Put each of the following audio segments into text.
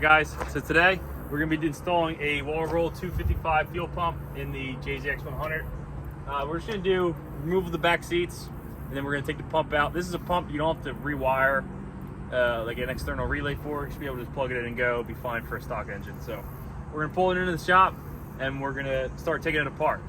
Guys, so today we're going to be installing a WALBRO 255 fuel pump in the JZX100. We're just going to do remove the back seats, and then we're going to take the pump out. This is a pump you don't have to rewire like an external relay for. You should be able to just plug it in and go. It'll be fine for a stock engine. So we're going to pull it into the shop, and we're going to start taking it apart.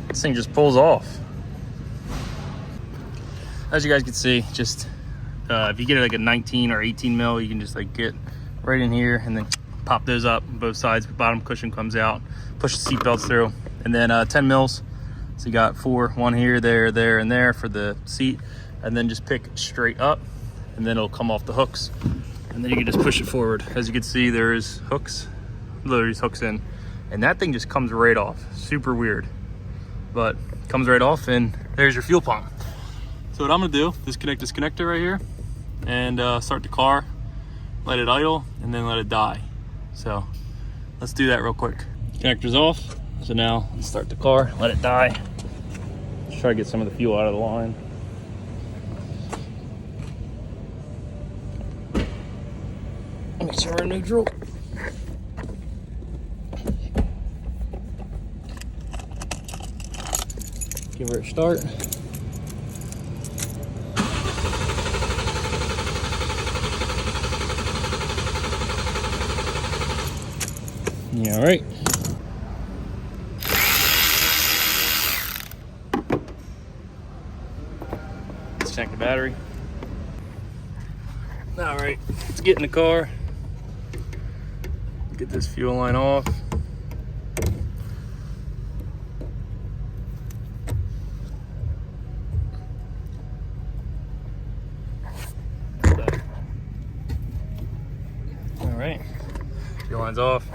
This thing just pulls off. As you guys can see, just if you get like a 19 or 18 mil, you can just like get right in here and then pop those up on both sides. The bottom cushion comes out, push the seat belts through, and then 10 mils. So you got one here, there, and there for the seat, and then just pick straight up, and then it'll come off the hooks, and then you can just push it forward. As you can see, there's hooks, there's hooks in, and that thing just comes right off. Super weird, but comes right off, and there's your fuel pump. So what I'm gonna do, disconnect this connector right here, and start the car, let it idle, and then let it die. So let's do that real quick. Connector's off. So now let's start the car, let it die. Let's try to get some of the fuel out of the line. Make sure we're in neutral. Give her a start. Yeah, all right. Check the battery. All right, let's get in the car. Get this fuel line off. All right, fuel line's off.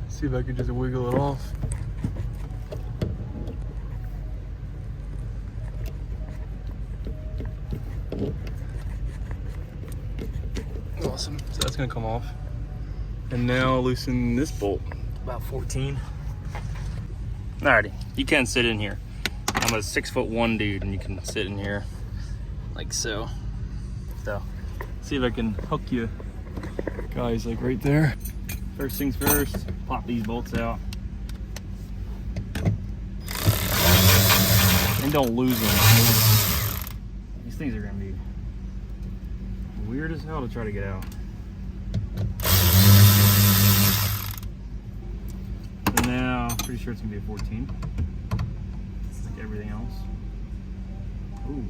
See if I can just wiggle it off. Awesome, so that's gonna come off. And now loosen this bolt, about 14. Alrighty, you can sit in here. I'm a 6'1" dude, and you can sit in here like so. So, see if I can hook you guys like right there. First things first, pop these bolts out. And don't lose them. These things are gonna be weird as hell to try to get out. And now, pretty sure it's gonna be a 14. It's like everything else. Ooh.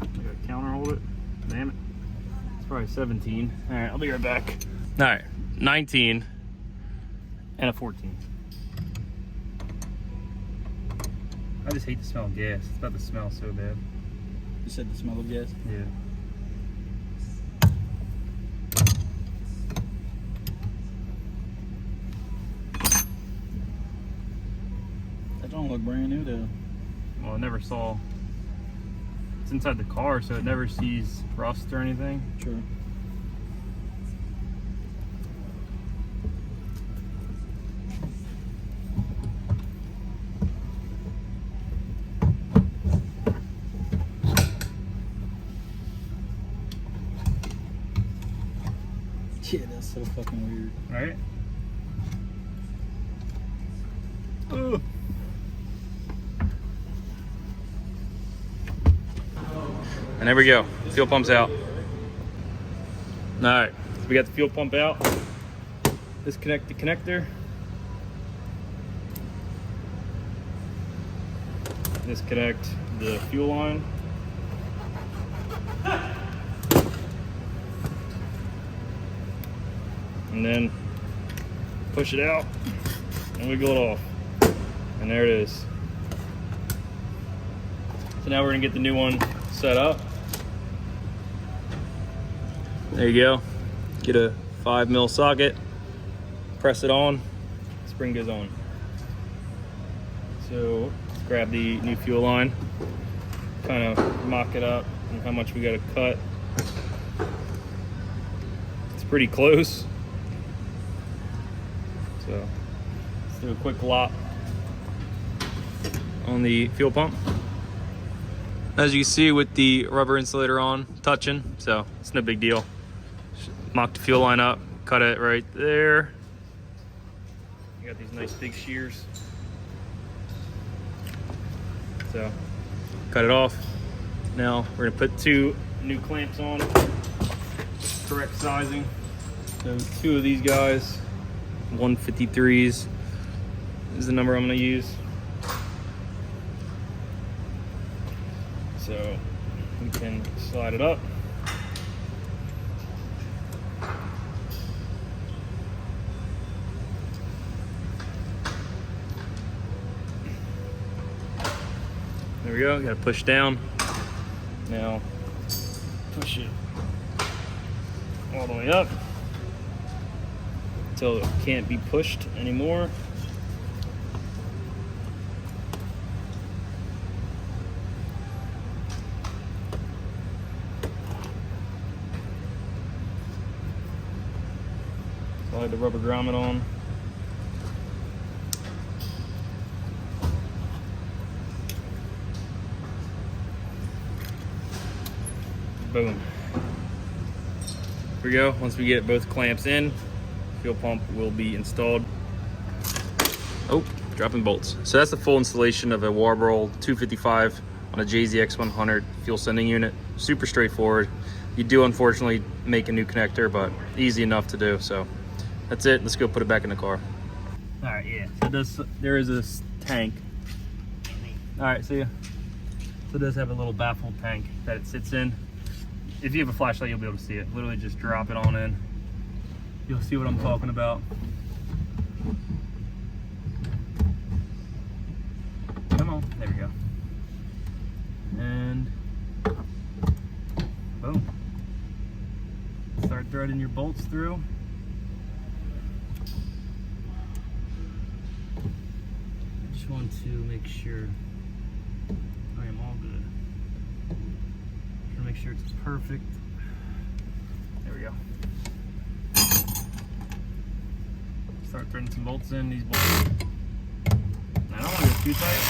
I gotta counter hold it. Damn it. It's probably 17. All right, I'll be right back. All right, 19 and a 14. I just hate the smell of gas. It's about to smell so bad. You said the smell of gas? Yeah. That don't look brand new though. Well, I never saw. It's inside the car, so it never sees rust or anything. True. Yeah, that's so fucking weird. Right? Ugh. And there we go. Fuel pump's out. All right, so we got the fuel pump out. Disconnect the connector. Disconnect the fuel line. And then push it out and wiggle it off. And there it is. So now we're gonna get the new one set up. There you go. Get a 5mm socket, press it on, spring goes on. So let's grab the new fuel line, kind of mock it up and how much we gotta cut. It's pretty close. So let's do a quick lop on the fuel pump. As you can see with the rubber insulator on, touching, so it's no big deal. Mock the fuel line up, cut it right there. You got these nice big shears. So cut it off. Now we're gonna put 2 new clamps on, correct sizing. So 2 of these guys, 153s is the number I'm gonna use. So we can slide it up. There we go, gotta push down. Now push it all the way up until it can't be pushed anymore. Slide the rubber grommet on. Boom. Here we go. Once we get both clamps in, fuel pump will be installed. Oh, dropping bolts. So that's the full installation of a WALBRO 255 on a JZX100 fuel sending unit. Super straightforward. You do unfortunately make a new connector, but easy enough to do. So that's it. Let's go put it back in the car. All right, yeah. So there is this tank. All right, see ya. So it does have a little baffle tank that it sits in. If you have a flashlight, you'll be able to see it. Literally just drop it on in. You'll see what I'm talking about. Come on, there we go. And boom. Start threading your bolts through. I just want to make sure I am all good. Make sure it's perfect. There we go. Start threading some bolts in. These bolts. I don't want to go too tight.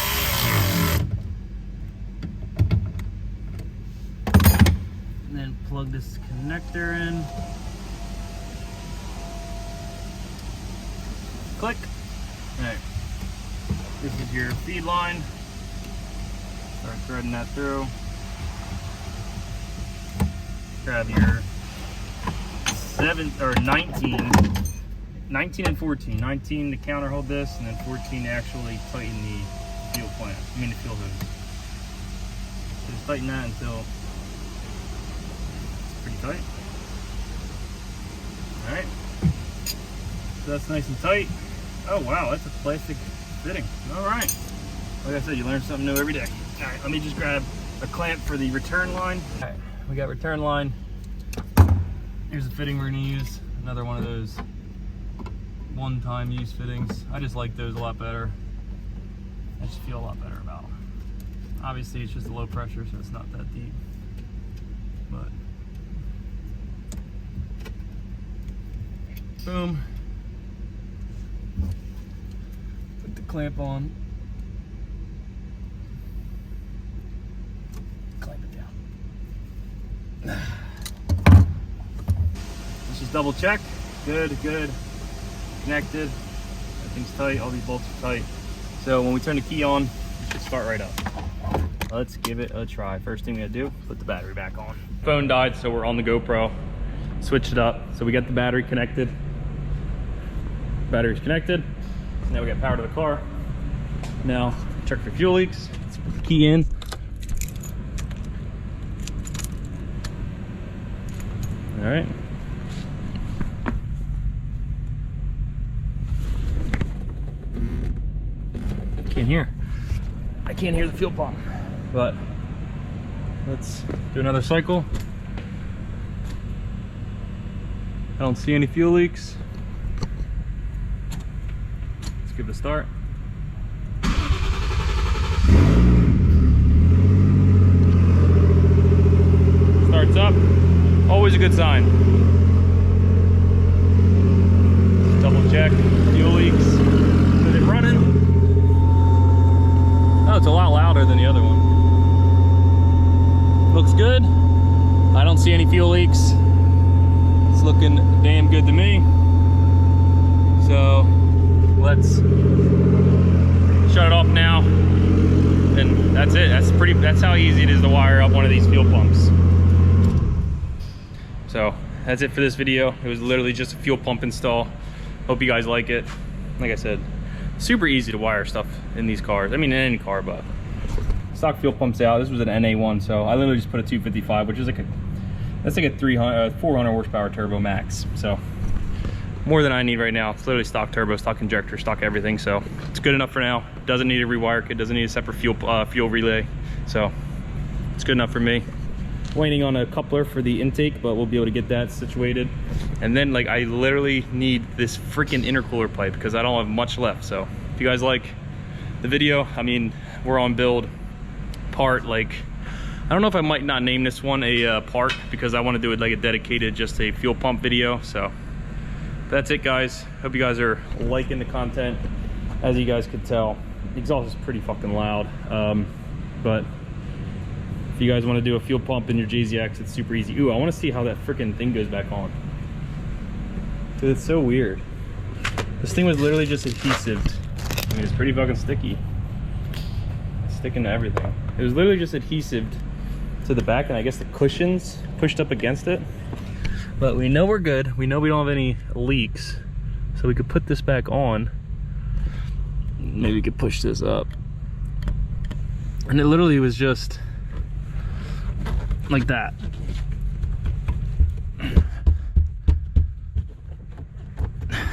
And then plug this connector in. Click. Alright. This is your feed line. Start threading that through. Grab your 19 and 14. 19 to counter hold this, and then 14 to actually tighten the fuel plant. I mean the fuel hose. So just tighten that until it's pretty tight. Alright. So that's nice and tight. Oh wow, that's a plastic fitting. Alright. Like I said, you learn something new every day. Alright, let me just grab a clamp for the return line. Alright. We got return line. Here's the fitting we're gonna use. Another one of those one-time use fittings. I just like those a lot better. I just feel a lot better about them. Obviously it's just a low pressure, so it's not that deep. But boom. Put the clamp on. Clamp it down. Let's just double check. Good, good. Connected. Everything's tight. All these bolts are tight. So when we turn the key on, it should start right up. Let's give it a try. First thing we gotta do, put the battery back on. Phone died, so we're on the GoPro. Switched it up. So we got the battery connected. Battery's connected. Now we got power to the car. Now check for fuel leaks. Let's put the key in. All right. I can't hear the fuel pump, but let's do another cycle. I don't see any fuel leaks. Let's give it a start. Starts up, always a good sign. Double check, fuel leaks. Is it running? Oh, it's a lot louder than the other one. Looks good. I don't see any fuel leaks. It's looking damn good to me. So let's shut it off now. And that's it. That's how easy it is to wire up one of these fuel pumps. So that's it for this video. It was literally just a fuel pump install. Hope you guys like it. Like I said, super easy to wire stuff in these cars. I mean, in any car, but stock fuel pumps out. This was an NA1, so I literally just put a 255, which is like that's like a 400 horsepower turbo max. So more than I need right now. It's literally stock turbo, stock injector, stock everything. So it's good enough for now. Doesn't need a rewire kit. Doesn't need a separate fuel relay. So it's good enough for me. Waiting on a coupler for the intake, but we'll be able to get that situated. And then like I literally need this freaking intercooler pipe because I don't have much left. So if you guys like the video, I mean, we're on build part, like I don't know if I might not name this one a part because I want to do it like a dedicated just a fuel pump video. So that's it, guys. Hope you guys are liking the content. As you guys could tell, the exhaust is pretty fucking loud, but if you guys want to do a fuel pump in your JZX, it's super easy. Ooh, I want to see how that freaking thing goes back on. Dude, it's so weird. This thing was literally just adhesived. I mean, it's pretty fucking sticky. It's sticking to everything. It was literally just adhesived to the back, and I guess the cushions pushed up against it. But we know we're good. We know we don't have any leaks. So we could put this back on. Maybe we could push this up. And it literally was just like that.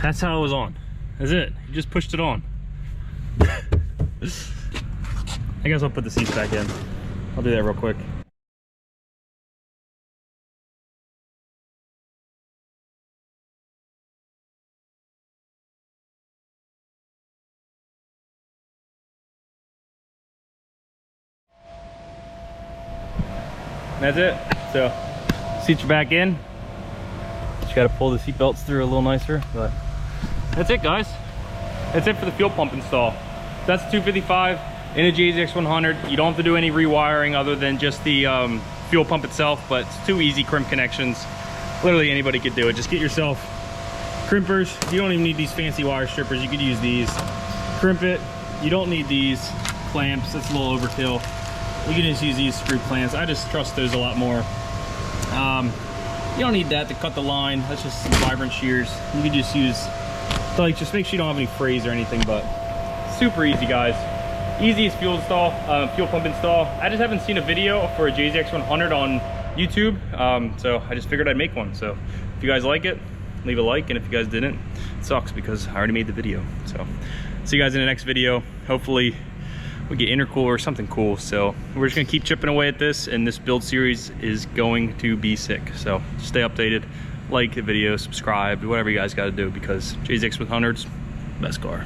That's how it was on. That's it. You just pushed it on. I guess I'll put the seats back in. I'll do that real quick. That's it. So seats are back in. Just got to pull the seat belts through a little nicer, but that's it, guys. That's it for the fuel pump install. So that's 255 in a JZX100. You don't have to do any rewiring other than just the fuel pump itself, but it's 2 easy crimp connections. Literally anybody could do it. Just get yourself crimpers. You don't even need these fancy wire strippers. You could use these. Crimp it. You don't need these clamps. That's a little overkill. You can just use these screw clamps. I just trust those a lot more. You don't need that to cut the line. That's just some vibrant shears. You can just use, like, just make sure you don't have any frays or anything, but super easy, guys. Easiest fuel pump install. I just haven't seen a video for a JZX100 on YouTube, so I just figured I'd make one. So if you guys like it, leave a like, and if you guys didn't, it sucks because I already made the video. So see you guys in the next video. Hopefully we get intercooler or something cool. So we're just gonna keep chipping away at this, and this build series is going to be sick. So stay updated, like the video, subscribe, whatever you guys got to do, because JZX100's best car.